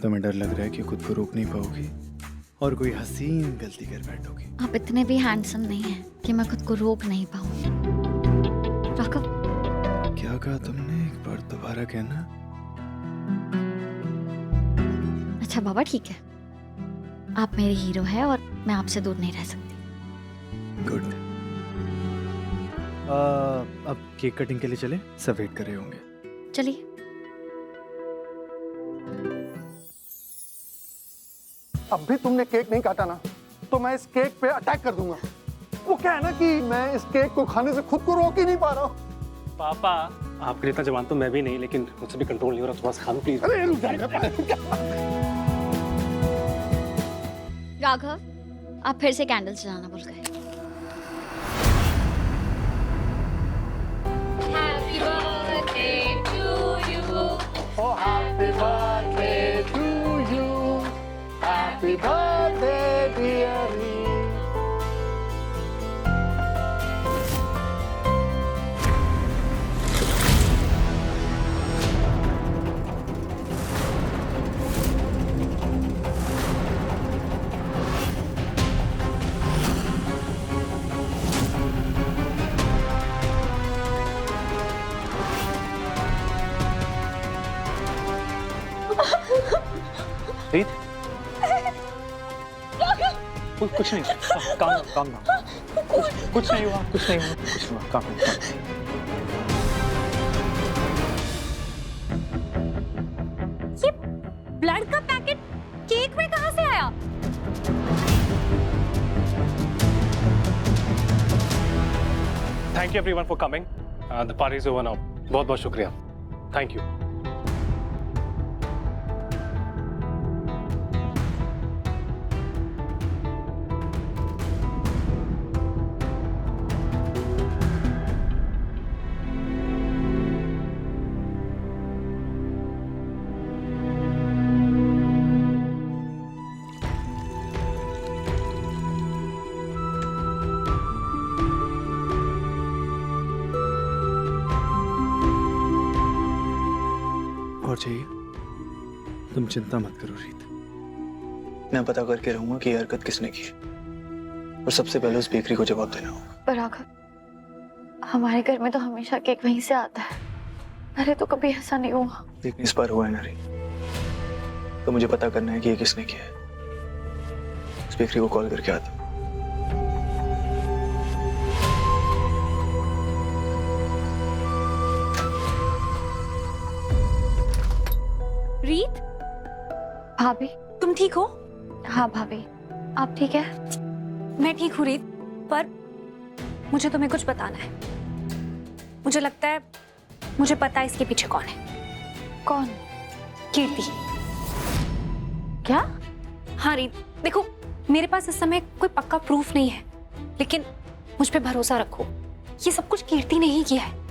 तुम्हें डर लग रहा है कि खुद को रोक नहीं पाओगी और कोई हसीन गलती कर बैठोगी। आप इतने भी हैंडसम नहीं हैं कि मैं खुद को रोक नहीं पाऊँ। राघव, क्या कहा तुमने? एक बार दोबारा कहना। अच्छा बाबा ठीक है, आप मेरे हीरो हैं और मैं आपसे दूर नहीं रह सकती। गुड। अब केक कटिंग के लिए चले, सब वेट कर रहे होंगे। चलिए। अब भी तुमने केक नहीं काटा ना, तो मैं इस केक पे अटैक कर दूंगा। वो क्या है ना कि मैं इस केक को खाने से खुद को रोक ही नहीं पा रहा हूँ। पापा, आपके इतना जवान तो मैं भी नहीं, लेकिन मुझसे भी कंट्रोल नहीं हो रहा। थोड़ा सा खा लो प्लीज। अरे रुक जाएगा। राघव, आप फिर से कैंडल जलाना भूल गए। Happy birthday to you. Oh, happy birthday to you. Happy birthday, dearie. रीत, कुछ नहीं, काम कुछ नहीं हुआ, कुछ नहीं हुआ, काम। ये ब्लड का पैकेट केक में कहाँ से आया? Thank you everyone for coming. The party is over now. बहुत बहुत शुक्रिया। Thank you. और चाहिए? तुम चिंता मत करो रीत, मैं पता करके रहूंगा कि ये हरकत किसने की और सबसे पहले उस बेकरी को जवाब देना होगा। पर राघव, हमारे घर में तो हमेशा केक वहीं से आता है। अरे तो कभी ऐसा नहीं हुआ। लेकिन इस बार हुआ है ना री, तो मुझे पता करना है कि ये किसने किया है। उस बेकरी को कॉल करके आता हूं। रीत, भाभी। तुम ठीक हो? हाँ भाभी, आप ठीक है? मैं ठीक हूँ रीत, पर मुझे तुम्हें कुछ बताना है। मुझे लगता है मुझे पता है इसके पीछे कौन है। कौन? कीर्ति। क्या? हाँ रीत, देखो मेरे पास इस समय कोई पक्का प्रूफ नहीं है, लेकिन मुझ पे भरोसा रखो, ये सब कुछ कीर्ति ने ही किया है।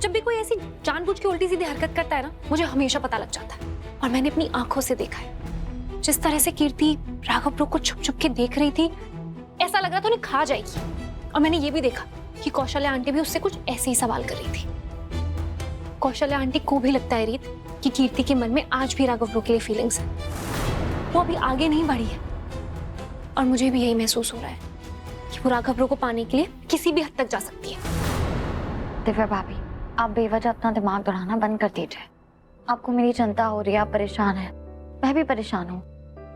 जब भी कोई ऐसी जानबूझ के उल्टी सीधी हरकत करता है ना, मुझे हमेशा पता लग जाता है। और मैंने अपनी आंखों से देखा है, जिस तरह से कीर्ति राघव ब्रो को छुप छुप के देख रही थी, ऐसा लग रहा था उन्हें खा जाएगी। और मैंने ये भी देखा कि कौशल्या आंटी भी उससे कुछ ऐसे ही सवाल कर रही थी। कौशल्या आंटी को भी लगता है रीत कि कीर्ति के मन में आज भी राघव ब्रो के लिए फीलिंग्स है। वो अभी आगे नहीं बढ़ी है और मुझे भी यही महसूस हो रहा है कि वो राघव ब्रो को पाने के लिए किसी भी हद तक जा सकती है। दिव्या भाभी, आप बेवजह अपना दिमाग दौड़ाना बंद कर दीजिए। आपको मेरी चिंता हो रही है, आप परेशान हैं, मैं भी परेशान हूँ,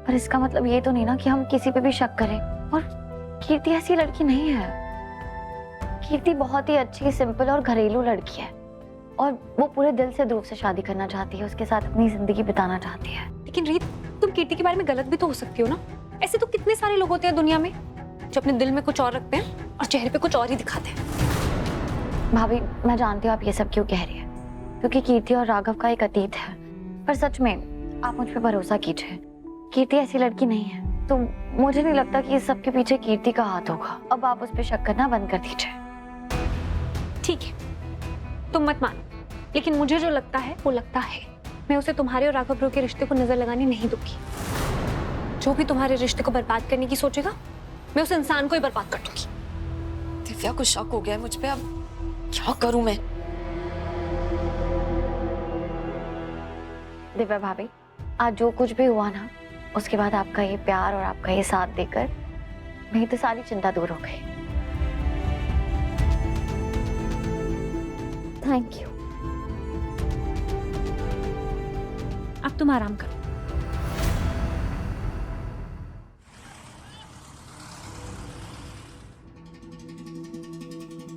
पर इसका मतलब ये तो नहीं ना कि हम किसी पे भी शक करें। और कीर्ति ऐसी लड़की नहीं है। कीर्ति बहुत ही अच्छी, सिंपल और घरेलू लड़की है और वो पूरे दिल से ध्रुव से शादी करना चाहती है, उसके साथ अपनी जिंदगी बिताना चाहती है। लेकिन रीत, तुम कीर्ति के बारे में गलत भी तो हो सकती हो ना। ऐसे तो कितने सारे लोग होते हैं दुनिया में जो अपने दिल में कुछ और रखते हैं और चेहरे पे कुछ और ही दिखाते हैं। भाभी, मैं जानती हूँ आप ये सब क्यों कह रही है, क्योंकि कीर्ति और राघव का एक अतीत है, पर सच में आप मुझ पे भरोसा कीजिए, कीर्ति ऐसी लड़की नहीं है। तो मुझे नहीं लगता कि इस सब के पीछे कीर्ति का हाथ होगा। अब आप उस पर शक करना बंद कर दीजिए। ठीक है, तुम मत मानो, लेकिन मुझे जो लगता है वो लगता है। मैं उसे तुम्हारे और राघव ब्रो के रिश्ते को नजर लगाने नहीं दूंगी। जो भी तुम्हारे रिश्ते को बर्बाद करने की सोचेगा, मैं उस इंसान को ही बर्बाद कर दूंगी। दिव्या को शक हो गया है मुझ पे, अब क्या करूं मैं? दिव्या भाभी, आज जो कुछ भी हुआ ना, उसके बाद आपका ये प्यार और आपका ये साथ देकर मेरी तो सारी चिंता दूर हो गई। Thank you. अब तुम आराम करो।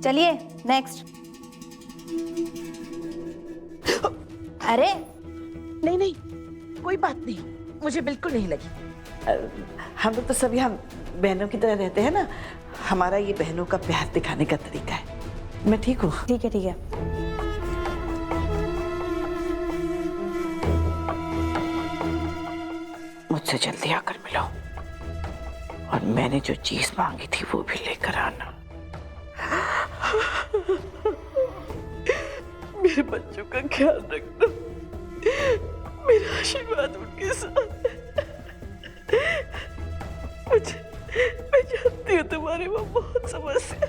चलिए नेक्स्ट। अरे नहीं नहीं, कोई बात नहीं, मुझे बिल्कुल नहीं लगी। हम लोग तो सभी हम बहनों की तरह रहते हैं ना, हमारा ये बहनों का प्यार दिखाने का तरीका है। मैं ठीक हूँ। ठीक है ठीक है। मुझसे जल्दी आकर मिलो, और मैंने जो चीज मांगी थी वो भी लेकर आना। मेरे बच्चों का ख्याल रखना, मेरा आशीर्वाद उनके साथ है। मैं जानती हूँ तुम्हारे वहाँ बहुत समस्या,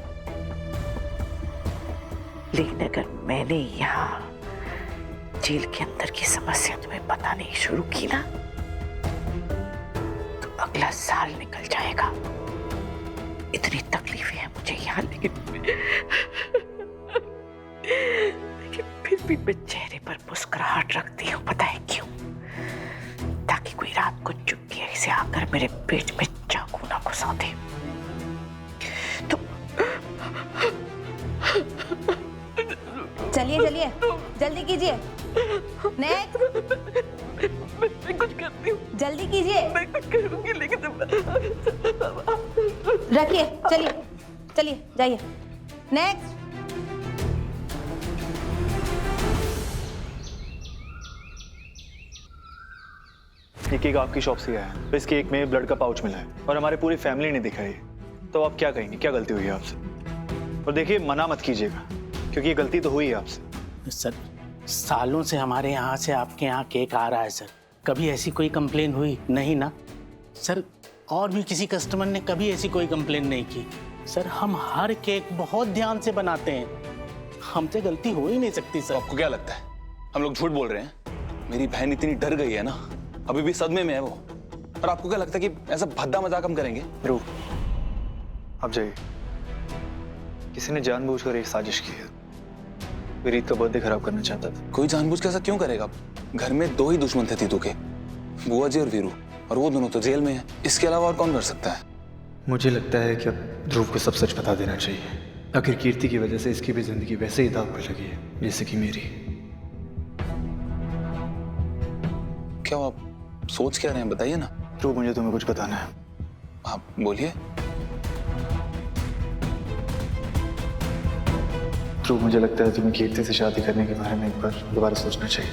लेकिन अगर मैंने यहाँ जेल के अंदर की समस्या तुम्हें बतानी शुरू की ना, तो अगला साल निकल जाएगा। इतनी तकलीफें हैं मुझे यहाँ, लेकिन फिर भी मैं चेहरे पर मुस्कुराहट रखती हूँ। पता है क्यों? ताकि कोई रात को चुपके से आकर मेरे पेट में चाकू ना घुसा दे। तो चलिए चलिए, जल्दी कीजिए। नेक्स्ट। मैं कुछ करती हूँ। जल्दी कीजिए। मैं कुछ करूँगी, लेकिन रखिए, चलिए चलिए जाइए। नेक्स्ट। ये केक आपकी शॉप से आया है, तो इस केक में ब्लड का पाउच मिला है और हमारी पूरी फैमिली ने दिखाई है। तो आप क्या कहेंगे, क्या गलती हुई है आपसे? और देखिए, मना मत कीजिएगा, क्योंकि ये गलती तो हुई है आपसे। सर, सालों से हमारे यहाँ से आपके यहाँ केक आ रहा है सर, कभी ऐसी कोई कंप्लेन हुई नहीं ना सर? और भी किसी कस्टमर ने कभी ऐसी कोई कंप्लेन नहीं की सर। हम हर केक बहुत ध्यान से बनाते हैं, हमसे गलती हो ही नहीं सकती सर। आपको क्या लगता है हम लोग झूठ बोल रहे हैं? मेरी बहन इतनी डर गई है ना, अभी भी सदमे में है वो। और आपको क्या लगता है कि ऐसा भद्दा मजाक हम करेंगे? ध्रुव, आप जाइए। किसी ने जानबूझकर एक साजिश की है, रीत का बर्थडे खराब करना चाहता था। कोई जानबूझ के ऐसा क्यों करेगा? घर में दो ही दुश्मन थे तीतू के, बुआ जी और वीरू, और वो दोनों तो जेल में हैं। इसके अलावा और कौन कर सकता है? मुझे लगता है कि अब ध्रुव को सब सच बता देना चाहिए। आखिर कीर्ति की वजह से इसकी भी जिंदगी वैसे ही दांव पर लगी है जैसे कि मेरी। क्या आप सोच क्या रहे हैं, बताइए ना। ध्रुव, मुझे तुम्हें कुछ बताना है। आप बोलिए। ध्रुव, मुझे लगता है तुम्हें कीर्ति से शादी करने के बारे में एक बार दोबारा सोचना चाहिए।